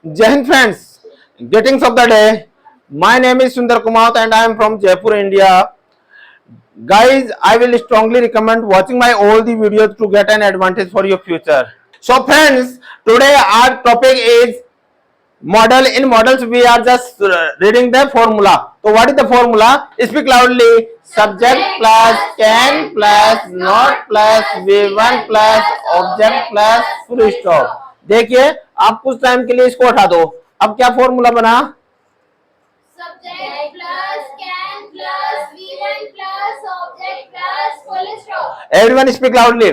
Jai Hind friends, greetings of the day. My name is Sundar Kumar and I am from Jaipur, India. Guys, I will strongly recommend watching my all the videos to get an advantage for your future. So friends, today our topic is model. In models we are just reading the formula. So what is the formula? Speak loudly. Subject plus can plus not plus V1 plus object plus full stop. देखिए आप कुछ time के लिए इसको उठा दो. अब क्या फॉर्मूला बना? Subject plus can plus V1 plus object plus full stop. Everyone speak loudly.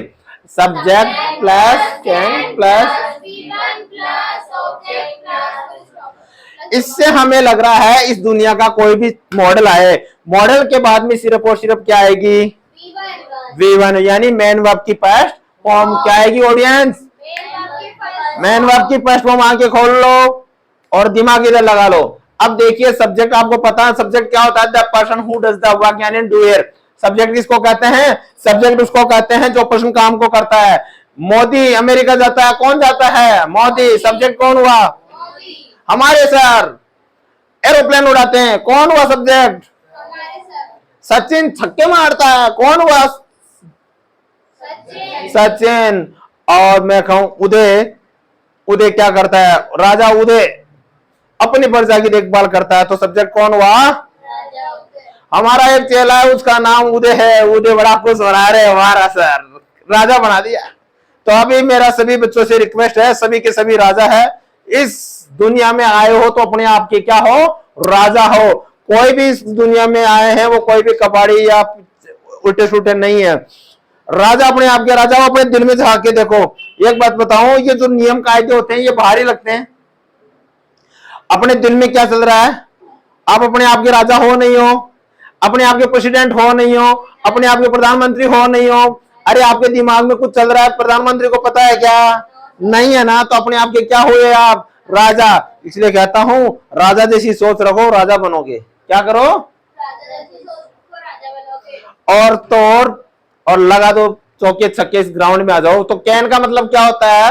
Subject plus can plus V1 plus object plus full stop. इससे हमें लग रहा है इस दुनिया का कोई भी मॉडल आए, मॉडल के बाद में सिर्फ और सिर्फ क्या आएगी? V1 यानी मेन वर्ब की फर्स्ट फॉर्म क्या आएगी ऑडियंस? मेन वर्ब की फर्स्ट फॉर्म आके खोल लो और दिमाग इधर लगा लो. अब देखिए सब्जेक्ट आपको पता है सब्जेक्ट क्या होता है? The person who does the work यानी डूयर. सब्जेक्ट किसको कहते हैं? सब्जेक्ट उसको कहते हैं जो पर्सन काम को करता है. मोदी अमेरिका जाता है, कौन जाता है? मोदी. सब्जेक्ट कौन हुआ? हमारे सर. एरोप्लेन उड़ाते हैं, कौन हुआ सब्जेक्ट? सचिन छक्के मारता है, कौन हुआ? सचिन. और मैं कहूं उदय. उदय क्या करता है? राजा उदय अपनी प्रजा की देखभाल करता है, तो सब्जेक्ट कौन हुआ? हमारा एक चेला है उसका नाम उदय है. उदय बड़ा खुश हो रहा है, हमारा सर राजा बना दिया. तो अभी मेरा सभी बच्चों से रिक्वेस्ट है, सभी के सभी राजा है. इस दुनिया में आए हो तो अपने आप के क्या हो? राजा हो. कोई भी इस दुनिया में आए हैं वो कोई भी कबाड़ी या उल्टे सुल्टे नहीं है. राजा अपने आप के राजा हो. अपने दिल में झांक के देखो. एक बात बताऊं, ये जो नियम कायदे होते हैं ये बाहरी लगते हैं, अपने दिल में क्या चल रहा है? आप अपने आप के राजा हो नहीं हो, अपने आप के प्रेसिडेंट हो नहीं हो, अपने आप के प्रधानमंत्री हो नहीं हो. अरे आपके दिमाग में कुछ चल रहा है, प्रधानमंत्री को पता है क्या? नहीं है ना. तो अपने आप के क्या हुए आप? राजा. इसलिए कहता हूं राजा जैसी सोच रखो, राजा बनोगे. क्या करो? और तो और लगा दो चौके छक्के, इस ग्राउंड में आ जाओ. तो कैन का मतलब क्या होता है?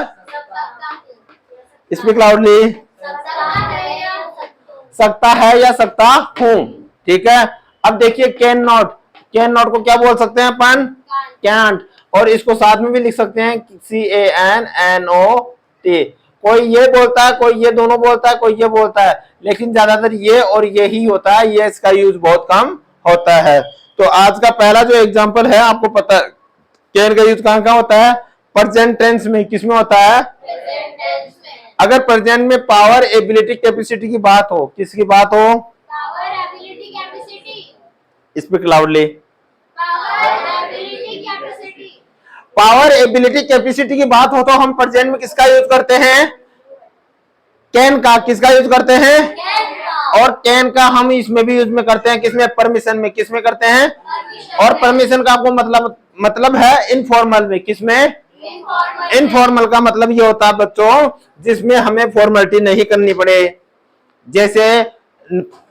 Speak loudly. सकता है या सकता हूं. ठीक है. अब देखिए कैन नॉट. कैन नॉट को क्या बोल सकते हैं अपन? कैंट. और इसको साथ में भी लिख सकते हैं CANNOT. कोई ये बोलता है, कोई ये दोनों बोलता है, कोई ये बोलता है, लेकिन ज्यादातर ये और ये ही होता है. ये इसका यूज बहुत कम होता है. तो आज का पहला जो एग्जांपल है आपको पता है कैन का यूज कहां कहां होता है? प्रेजेंट टेंस में. किसमें होता है? अगर प्रेजेंट में पावर एबिलिटी कैपेसिटी की बात हो. किसकी बात हो? Power, ability, capacity. Speak loudly. Power, ability, capacity. Power ability capacity की बात हो तो हम प्रेजेंट में किसका यूज करते हैं? कैन का. किसका यूज करते हैं? और कैन का हम इसमें भी यूज में करते हैं. किसमें? परमिशन में. किसमें करते हैं? और परमिशन का आपको मतलब है इनफॉर्मल में. किसमें? इनफॉर्मल का मतलब ये होता है बच्चों जिसमें हमें फॉर्मेलिटी नहीं करनी पड़े. जैसे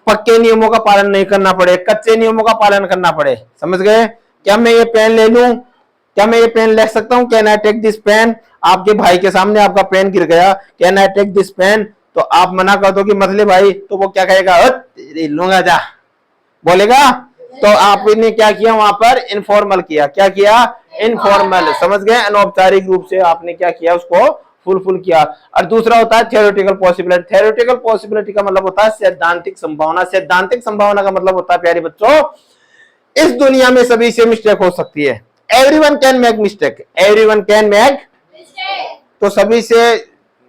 पक्के नियमों का पालन नहीं करना पड़े, कच्चे नियमों का पालन करना पड़े. समझ गए? क्या मैं ये पेन ले लूं? क्या मैं ये पेन ले सकता हूं? Can I take this pen? आपके भाई के सामने आपका पेन गिर गया, can I take this pen? तो आप मना कर दो कि मत ले भाई, तो वो क्या कहेगा? लूंगा जा बोलेगा. तो आपने क्या किया वहां पर? इनफॉर्मल किया. क्या किया? इनफॉर्मल. समझ गए? अनौपचारिक रूप से आपने क्या किया? उसको फुलफिल किया. और दूसरा होता है थियोरेटिकल पॉसिबिलिटी. थियोरेटिकल पॉसिबिलिटी का मतलब होता है सैद्धांतिक संभावना. सैद्धांतिक संभावना का मतलब होता है प्यारे बच्चों इस दुनिया में सभी से मिस्टेक हो सकती है. Everyone can make mistake. Everyone can make. तो सभी से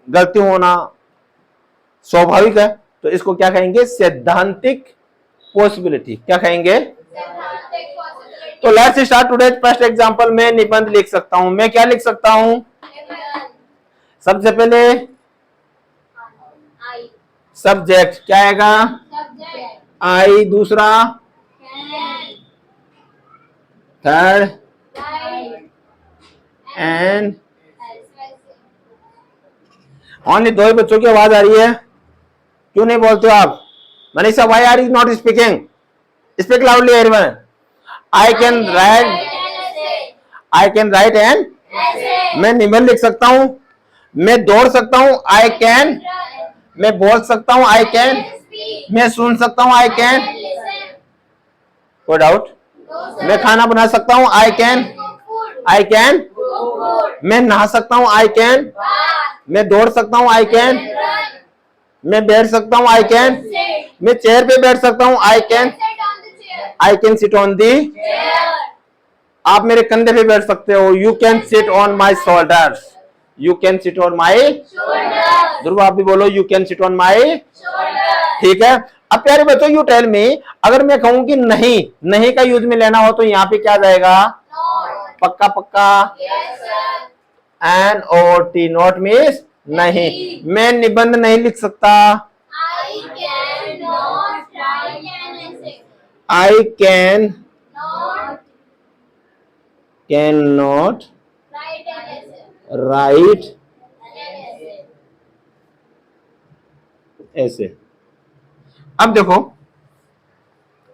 गलती होना स्वाभाविक है. तो इसको क्या कहेंगे? सैद्धांतिक पॉसिबिलिटी. क्या कहेंगे? तो let's start today's first example. में निबंध लिख सकता हूं. मैं क्या लिख सकता हूं? सबसे पहले सब्जेक्ट क्या आएगा? आई. दूसरा थर्ड एंड ओनली. दो ही बच्चों की आवाज आ रही है, क्यों नहीं बोलते हो आप? Manisha, why are you not speaking? Speak loudly everyone. I can write and. मैं निबंध लिख सकता हूं. मैं दौड़ सकता हूं. I can. मैं बोल सकता हूँ आई कैन, speak. मैं सुन सकता हूँ आई I कैन, can listen. कोई डाउट? No, sir. मैं खाना बना सकता हूँ I can, Cook food. I can, Cook food. मैं नहा सकता हूँ आई कैन, Bath. मैं दौड़ सकता हूँ आई कैन, Run. मैं बैठ सकता हूँ आई कैन, Sit. मैं चेयर पे बैठ सकता हूँ I can, Sit on the chair. I can sit on the, Chair. आप मेरे कंधे पे बैठ सकते हो, you can sit on my shoulders, you can sit on my, Shoulders. ध्रुव आप भी बोलो you can sit on my, Shoulders. ठीक है। अब प्यारे बच्चों यू टेल मी, अगर मैं कहूं कि नहीं, नहीं का यूज में लेना हो तो यहाँ पे क्या जाएगा? Not. पक्का पक्का, Yes, sir. N O T, not means नहीं। मैं निबंध नहीं लिख सकता, I cannot write an essay. I can Not not write an essay. Write An essay. ऐसे। अब देखो,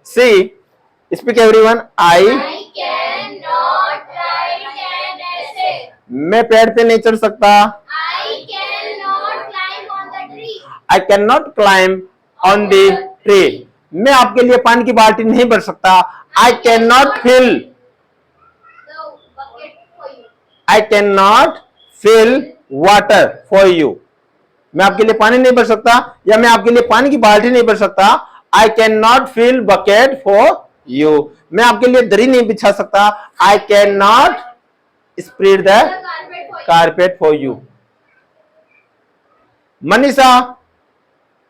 see speak everyone, I, I cannot write an essay. मैं पेड़ पे नहीं चढ़ सकता, I cannot climb on the tree. I can not climb on the tree, मैं आपके लिए पानी की बाल्टी नहीं भर सकता, I can not fill, The bucket for you. I can not fill water for you, मैं आपके लिए पानी नहीं भर सकता या मैं आपके लिए पानी की बाल्टी नहीं भर सकता, I can not fill bucket for you, मैं आपके लिए दरी नहीं बिछा सकता, I can not spread the The carpet for you. Carpet for you. Manisha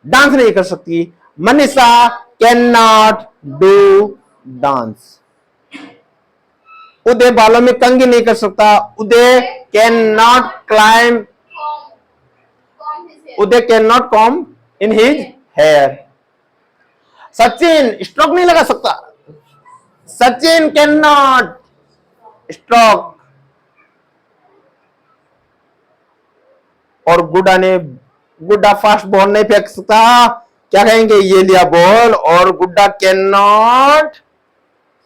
dance नहीं कर सकती, Manisha can not do dance. Uday बालों में कंघी नहीं कर सकता, Uday can not claim, Comb his hair. Uday can not comb in his hair. Sachin stroke नहीं लगा सकता, सचिन कैन नॉट स्ट्रोक। और गुड्डा फास्ट बॉल नहीं फेंक सकता, क्या कहेंगे? ये लिया बॉल, और Gudda can not,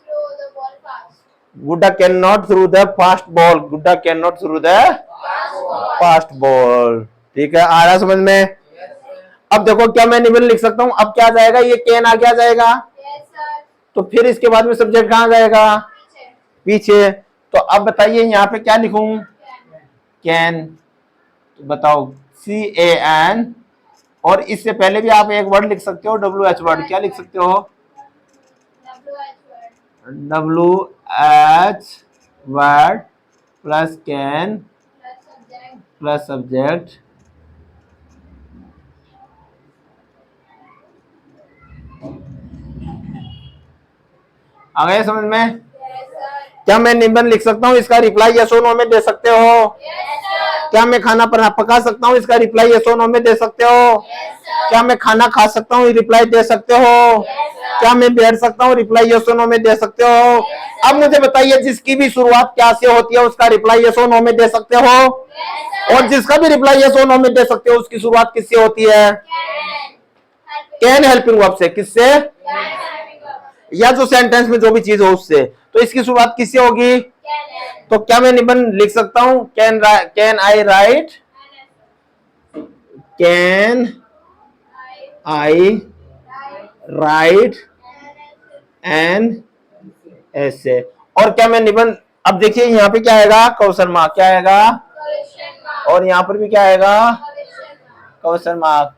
Throw the ball fast. Gudda can not throw the fast ball, Gudda can not throw the Fast ball. Fast ball. ठीक है, आ रहा समझ में? अब देखो क्या मैं निबंध लिख सकता हूं, अब क्या जाएगा? ये कैन आ क्या जाएगा, Yes, sir. तो फिर इसके बाद में सब्जेक्ट कहां जाएगा? पीछे. पीछे। तो अब बताइए यहाँ पे क्या लिखूं? कैन, तो बताओ सी ए एन, और इससे पहले भी आप एक वर्ड लिख सकते हो, डब्ल्यू एच वर्ड। क्या लिख सकते हो? WH word. W H word plus can Plus subject. Plus subject, आ गया समझ में? Yes, sir. क्या मैं निबंध लिख सकता हूँ, इसका रिप्लाई यस और नो में दे सकते हो? Yes, sir. क्या मैं खाना पका सकता हूँ, इसका रिप्लाई यस और नो में दे सकते हो? Yes, sir. क्या मैं खाना खा सकता हूँ, रिप्लाई दे सकते हो? Yes, sir. क्या मैं बैठ सकता हूँ, रिप्लाई यस और नो में दे सकते हो? अब मुझे बताइए, जिसकी भी शुरुआत क्या से होती है उसका रिप्लाई यस और नो में दे सकते हो, Yes, sir. और जिसका भी रिप्लाई यस और नो में दे सकते हो उसकी शुरुआत किससे होती है? Can. कैन हेल्पिंग वर्ब से। किससे? Can helping verb. या जो सेंटेंस में जो भी चीज हो उससे। तो इसकी शुरुआत किससे होगी? Can. तो क्या मैं निबंध लिख सकता हूँ? Can I write, can I write an essay. और क्या मैं निबंध, अब देखिए यहाँ पे क्या आएगा? Question mark. क्या आएगा? Question mark. और यहाँ पर भी क्या आएगा? Question mark. Question mark.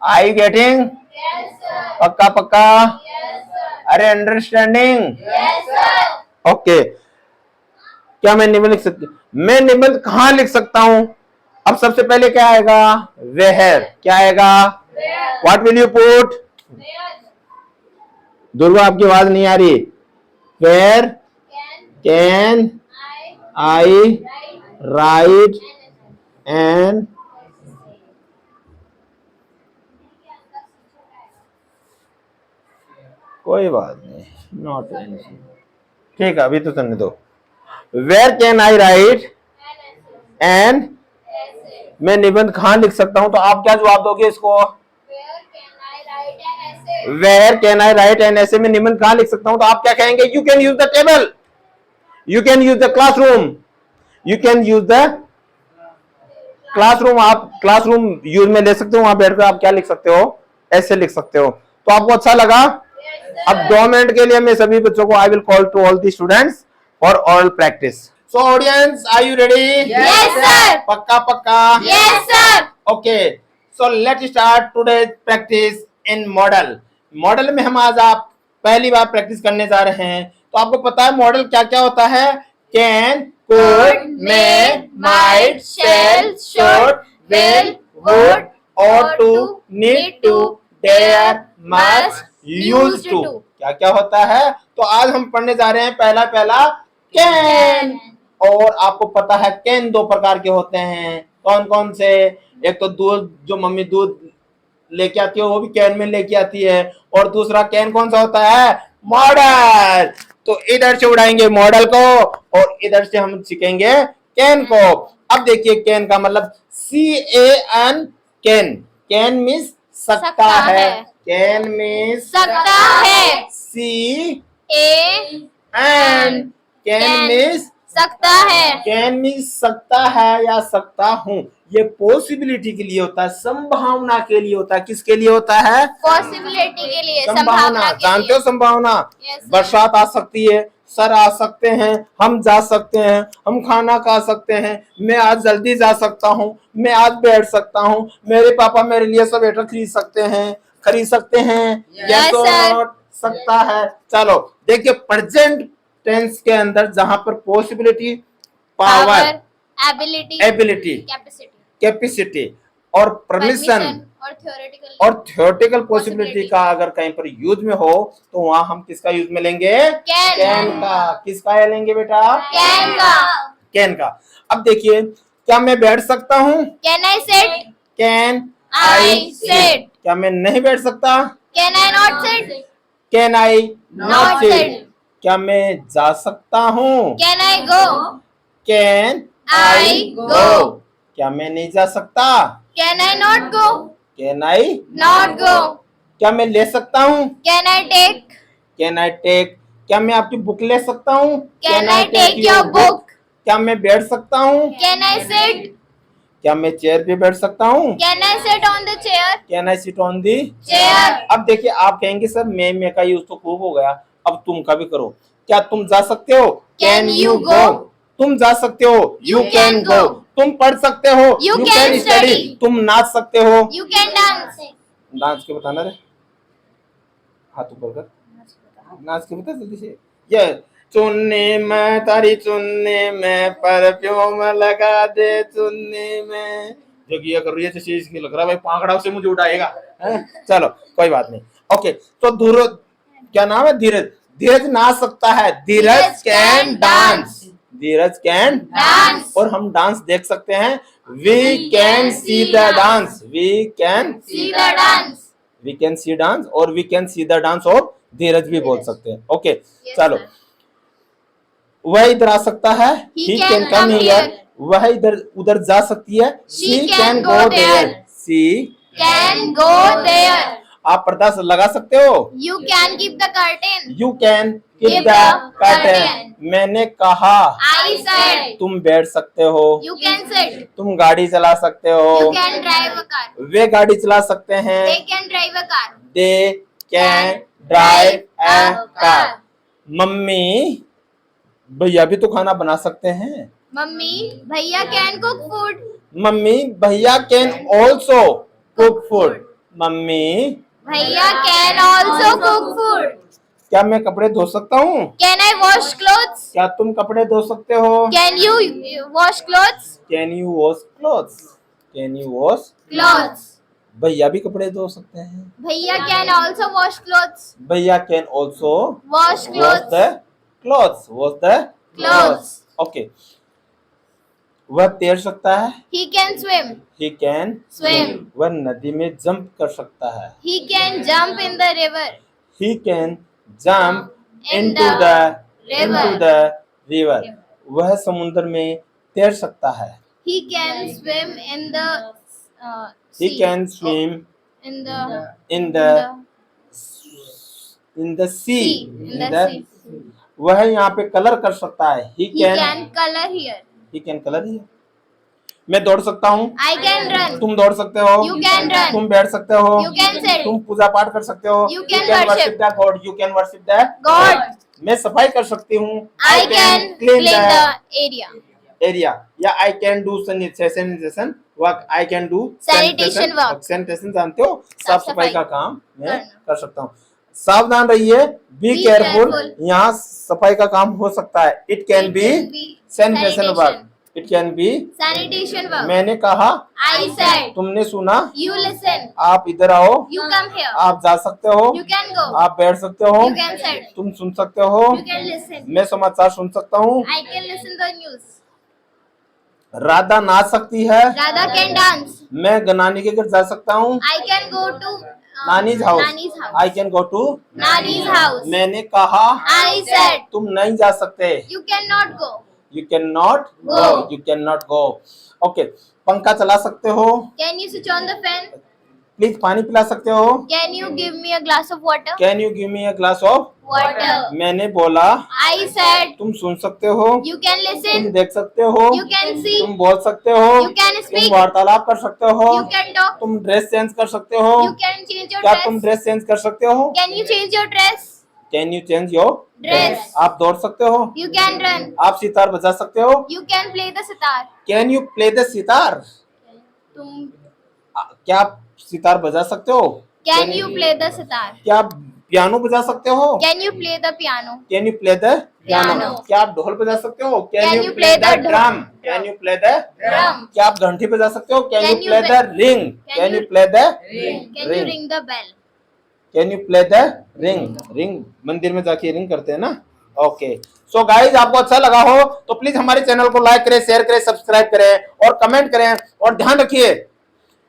I you getting? Yes, sir. पक्का पक्का? Yes, sir. अरे अंडरस्टैंडिंग? Yes, sir. ओके। क्या मैं निबंध लिख सकती? मैं निबंध कहाँ लिख सकता हूँ? अब सबसे पहले क्या आएगा? वेयर। क्या आएगा? Where? What will you put? Where? Durga आपकी आवाज नहीं आ रही। Where Can. Can I. I Write. Write An an, कोई बात नहीं, नॉट एनसी। ठीक है, अभी तो सुनने दो। Where can I write essay. An, Essay. मैं निबंध कहाँ लिख सकता हूँ? तो आप क्या जवाब दोगे इसको? Where can I write an essay? Where can I write an essay में निबंध कहाँ लिख सकता हूँ? तो आप क्या कहेंगे? You can use the table, you can use the classroom, you can use the classroom आप क्लासरूम यूज में ले सकते हो, वहां बैठकर आप क्या लिख सकते हो, ऐसे लिख सकते हो। तो आपको अच्छा लगा? अब 2 मिनट के लिए मैं सभी बच्चों को I will call to all the students for oral practice. So audience, are you ready? Yes, sir. पक्का पक्का? Yes, sir. Okay, so let start today practice in model. Model में हम आज आप पहली बार प्रैक्टिस करने जा रहे हैं। तो आपको पता है मॉडल क्या क्या होता है? Can, could, may, might, shall, should, will, would, ought to, need to, dare, must, used to। क्या क्या होता है? तो आज हम पढ़ने जा रहे हैं पहला पहला कैन। और आपको पता है कैन 2 प्रकार के होते हैं। कौन कौन से? एक तो दूध, जो मम्मी दूध लेके आती है वो भी कैन में लेके आती है। और दूसरा कैन कौन सा होता है? मॉडल। तो इधर से उड़ाएंगे मॉडल को और इधर से हम सीखेंगे कैन को। अब देखिए कैन का मतलब CAN, कैन। कैन मीन्स सकता है। कैन मीन्स सकता है। CAN, A कैन मीन्स सकता है। कैन मीन्स सकता है या सकता हूँ। ये पॉसिबिलिटी के लिए होता है, संभावना के लिए होता है। किसके लिए होता है? पॉसिबिलिटी के लिए, संभावना। के जानते हो संभावना? Yes, sir. बरसात आ सकती है, सर आ सकते हैं, हम जा सकते हैं, हम खाना खा सकते हैं, मैं आज जल्दी जा सकता हूँ, मैं आज बैठ सकता हूँ, मेरे पापा मेरे लिए स्वेटर खरीद सकते हैं। Yes, or sir. not? सकता है। चलो देखिए प्रेजेंट टेंस के अंदर जहां पर पॉसिबिलिटी, पावर, एबिलिटी, कैपेसिटी और परमिशन और और थियोरेटिकल पॉसिबिलिटी का अगर कहीं पर यूज में हो तो वहां हम किसका यूज में लेंगे? कैन का। किसका लेंगे बेटा? कैन का। कैन का। अब देखिए, क्या मैं बैठ सकता हूँ? Can I sit? Can I sit? क्या मैं नहीं बैठ सकता? Can I not sit? Can I Not sit? क्या मैं जा सकता हूँ? Can I go? Can I go? क्या मैं नहीं जा सकता? Can I not go? Can I not go? क्या मैं ले सकता हूँ? Can I take? Can I take क्या मैं आपकी बुक ले सकता हूँ? Can I take your book? क्या मैं बैठ सकता हूँ? Can I sit? क्या मैं चेयर पे बैठ सकता हूँ? Can I sit on the chair? Can I sit on the chair? अब देखिए, आप कहेंगे सर मैं का यूज तो खूब हो गया, अब तुम का भी करो। क्या तुम जा सकते हो? Can you go? तुम जा सकते हो? You can go. तुम पढ़ सकते हो? You can study. तुम नाच सकते हो? You can dance? नाच के बताना रे, हाथ ऊपर कर, नाच के बता जल्दी से। ये चुन्नी में तारी चुन्नी में परफ्यूम लगा दे चुन्नी में, जो कि कर रही है चीज की लग रहा है भाई पाकड़ा से मुझे उठाएगा। चलो कोई बात नहीं। ओके, तो धीरज, क्या नाम है? धीरज। धीरज नाच सकता है। Dheeraj can dance. Dheeraj can dance. और हम डांस देख सकते हैं। We can see the dance. We can see the dance. We can see dance और we can see the dance और धीरज भी बोल सकते हैं। ओके चलो, वह इधर आ सकता है। He He can can come come here। here। वह इधर उधर जा सकती है। She can go there। She can go there? आप पर्दा लगा सकते हो। You can keep the curtain? You can keep Keep the the curtain। curtain। मैंने कहा। I said? तुम बैठ सकते हो। You can sit? तुम गाड़ी चला सकते यू हो। Can drive a car? वे गाड़ी चला सकते हैं। They can drive a car? They can drive a car। Mummy भैया भी तो खाना बना सकते हैं। मम्मी भैया कैन कुक फूड? मम्मी भैया can also cook food. Mummy भैया कैन ऑल्सो कुक फूड? क्या मैं कपड़े धो सकता हूँ? Can I wash clothes? क्या तुम कपड़े धो सकते हो? Can you wash clothes? Can you wash clothes? Can you wash clothes? भैया भी कपड़े धो सकते हैं। भैया कैन ऑल्सो वॉश क्लोथ्स? भैया can also wash wash the clothes? Wash the Clothes। Okay, वह तैर सकता है। He can swim? He can Swim। वह नदी में जंप कर सकता है। He can jump in the river? He can jump In into the the river। वह समुद्र में तैर सकता है। He can swim in the He can swim in the in the sea। in the sea। वह यहाँ पे कलर कर सकता है। He He can can color here? he can color here। मैं दौड़ सकता हूँ, I can run. तुम दौड़ सकते हो, You can run. तुम बैठ सकते हो, You can sit. तुम पूजा पाठ कर सकते हो, You can worship the God, you can worship the God. मैं सफाई कर सकती हूँ, I can clean the area. Area, या I can do sanitization work, I can do Sanitation work. Sanitation जानते हो, साफ सफाई सफाई का काम मैं करना। कर सकता हूँ। सावधान रहिए, बी Be केयरफुल, careful. यहाँ सफाई का काम हो सकता है, it can be sanitation Sanitation. Work, it can be, Sanitation work. मैंने कहा, I said. तुमने सुना, You listen. आप इधर आओ, You come here. आप जा सकते हो, You can go. आप बैठ सकते हो, You can sit. तुम सुन सकते हो, You can listen. मैं समाचार सुन सकता हूँ, I can listen the news. Radha नाच सकती है, Radha can dance. मैं नानी के घर जा सकता हूँ, I can go to Nani's house, Nani's house. I can go to, Nani's house. मैंने कहा, I said. तुम नहीं जा सकते, You cannot go. You can not Go. Go, you can not go, okay. पंखा चला सकते हो, Can you switch on the fan? Please पानी पिला सकते हो, Can you give me a glass of water? Can you give me a glass of, Water. मैंने बोला, I said. तुम सुन सकते हो, You can तुम listen. देख सकते हो, You can see. तुम बोल सकते हो, You can तुम speak. वार्तालाप कर सकते हो, You can talk. तुम ड्रेस चेंज कर सकते हो, You can change your क्या तुम dress. ड्रेस चेंज कर सकते हो, Can you change your dress? Can you change your Dress. आप दौड़ सकते हो, You can run. आप सितार बजा सकते हो, You can play the sitar. Can you play the sitar, तुम क्या आप सितार बजा सकते हो, Can you play the sitar? क्या आप पियानो बजा सकते हो, Can you play the piano? Can you play the piano, Piano. क्या आप ढोल बजा सकते हो, Can you play the drum, can you play the Drum. क्या आप घंटी बजा सकते हो, can Can you you play the ring, Can can you you- play the Can you ring the bell? Can you play the ring, ring मंदिर में जाके ring करते हैं ना, ओके। सो गाइज आपको अच्छा लगा हो तो प्लीज हमारे चैनल को लाइक करें, शेयर करें, सब्सक्राइब करें और कमेंट करें, और ध्यान रखिए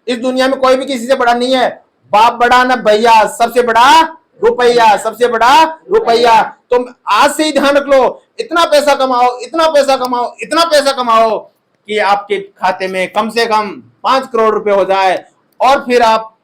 इस दुनिया में कोई भी किसी से बड़ा नहीं है, बाप बड़ा ना भैया, सबसे बड़ा रुपया, सबसे बड़ा रुपया। तो आज से ही ध्यान रख लो, इतना पैसा कमाओ, इतना पैसा कमाओ, इतना पैसा कमाओ कि आपके खाते में कम से कम 5 करोड़ रुपए हो जाए, और फिर आप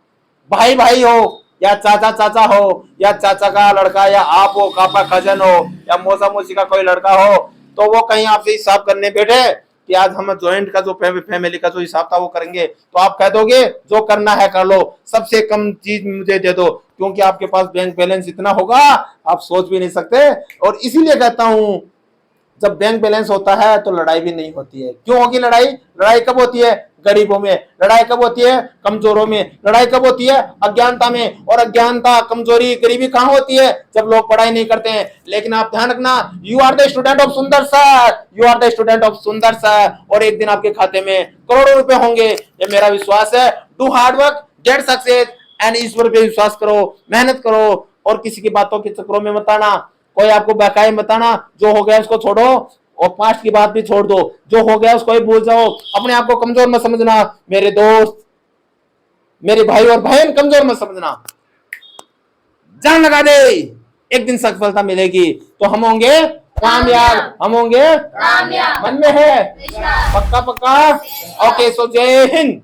भाई भाई हो या चाचा चाचा हो या चाचा का लड़का या आप हो, कापा कजन हो या मौसा मौसी का कोई लड़का हो, तो वो कहीं आपसे हिसाब करने बैठे कि आज हम ज्वाइंट का जो फैमिली का जो हिसाब था वो करेंगे, तो आप कह दोगे जो करना है कर लो, सबसे कम चीज मुझे दे दो, क्योंकि आपके पास बैंक बैलेंस इतना होगा आप सोच भी नहीं सकते। और इसीलिए कहता हूं जब बैंक बैलेंस होता है तो लड़ाई भी नहीं होती है। क्यों होगी लड़ाई? लड़ाई कब होती है? गरीबों में। लड़ाई कब होती है? कमजोरों में। लड़ाई कब होती है? अज्ञानता में। और अज्ञानता, कमजोरी, गरीबी कहाँ होती है? जब लोग पढ़ाई नहीं करते हैं। लेकिन आप ध्यान रखना, you are the student of Sundar sir, you are the student of Sundar sir, और एक दिन आपके खाते में करोड़ों रुपए होंगे, ये मेरा विश्वास है। Do hard work, get success, and ईश्वर पे विश्वास करो, मेहनत करो, और किसी की बातों के चक्करों में मत आना, कोई आपको बहकाए मत आना। जो हो गया उसको छोड़ो, और पास्ट की बात भी छोड़ दो, जो हो गया उसको ही भूल जाओ। अपने आप को कमजोर मत समझना मेरे दोस्त, मेरे भाई और बहन, कमजोर मत समझना। जान लगा दे, एक दिन सफलता मिलेगी तो हम होंगे कामयाब, हम होंगे कामयाब। मन में है विश्वास। पक्का पक्का। ओके, सो जय हिंद।